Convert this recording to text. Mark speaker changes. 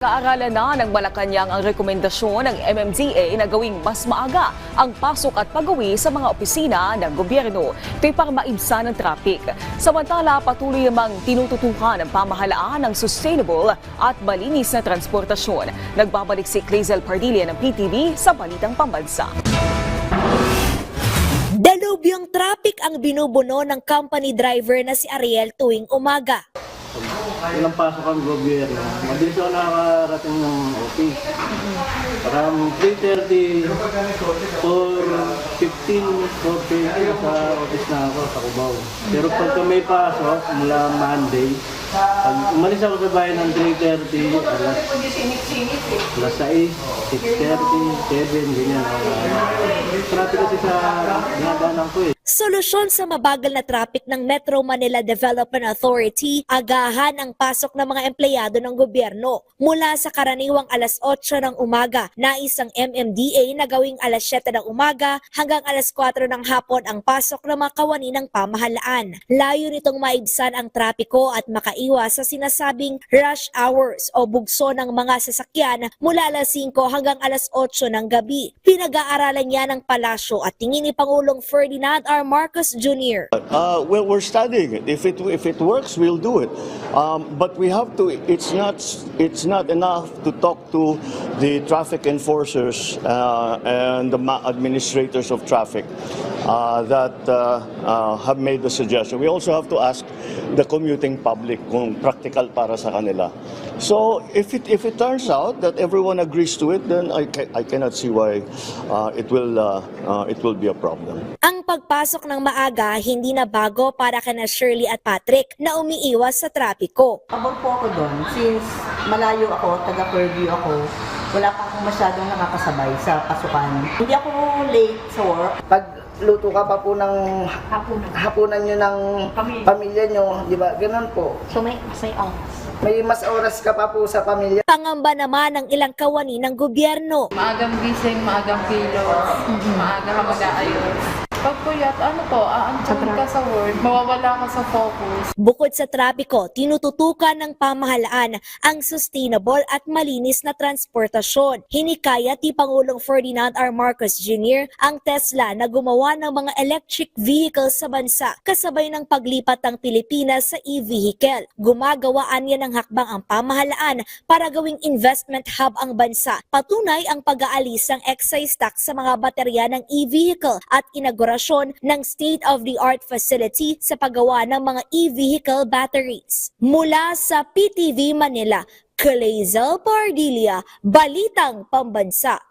Speaker 1: Kaaralan na ng Malacanang ang rekomendasyon ng MMDA na gawing mas maaga ang pasok at pag-uwi sa mga opisina ng gobyerno. Ito'y para maibsan ang traffic. Samantala, patuloy namang tinututukan ng pamahalaan ng sustainable at malinis na transportasyon. Nagbabalik si Clazel Pardilla ng PTV sa Balitang Pambansa.
Speaker 2: Dalubyang traffic ang binubuno ng company driver na si Ariel tuwing umaga.
Speaker 3: Ilang pasok ang gobyerno, mabilis ako nakakarating ng office. Parang 3:30, 4:15, 4:20 sa office na ako sa Cubao. Pero pagka may pasok, mula Monday, pag umalis ako sa bahay ng 3:30, alas 6, 6:30, 7, ganyan. Traffic kasi sa dinadaanan ko eh.
Speaker 2: Solusyon sa mabagal na traffic ng Metro Manila Development Authority, agahan ang pasok ng mga empleyado ng gobyerno. Mula sa karaniwang alas 8 ng umaga, nais ang MMDA na gawing alas 7 ng umaga hanggang alas 4 ng hapon ang pasok ng mga kawani ng pamahalaan. Layo nitong maibsan ang trapiko at makaiwas sa sinasabing rush hours o bugso ng mga sasakyan mula alas 5 hanggang alas 8 ng gabi. Pinag-aaralan niya ng palasyo at tingin ni Pangulong Ferdinand R. Marcos Jr.
Speaker 4: Well, we're studying it. If it works, we'll do it. But we have to. It's not enough to talk to the traffic enforcers and the administrators of traffic that have made the suggestion. We also have to ask the commuting public kung practical para sa kanila. So if it turns out that everyone agrees to it, then I cannot see why it will be a problem.
Speaker 2: Ang pagpasok ng maaga hindi na bago para kana Shirley at Patrick na umiiwas sa trapiko.
Speaker 5: Pabor po ako doon since malayo ako, taga-Fairview ako. Wala pa akong masyadong nakakasabay sa pasukan. Hindi ako late sa work.
Speaker 6: Pag luto ka pa po ng hapunan nyo ng pamilya nyo, di ba? Ganun po.
Speaker 5: So may oras.
Speaker 6: May mas oras ka pa po sa pamilya.
Speaker 2: Pangamba naman ng ilang kawani ng gobyerno.
Speaker 7: Maagang gising, maagang kilos, maaga ka mag-aayos. Pag puyat, aantuin ka sa work, mawawala ka sa focus.
Speaker 2: Bukod sa trapiko, tinututukan ng pamahalaan ang sustainable at malinis na transportasyon. Hinikayat ni Pangulong Ferdinand R. Marcos Jr. ang Tesla na gumawa ng mga electric vehicles sa bansa kasabay ng paglipat ng Pilipinas sa e-vehicle. Gumagawaan niya ng hakbang ang pamahalaan para gawing investment hub ang bansa. Patunay ang pag-aalis ng excise tax sa mga baterya ng e-vehicle at inaugurasyon ng state-of-the-art facility sa paggawa ng mga e-vehicle batteries. Mula sa PTV Manila, Clazel Pardilla, Balitang Pambansa.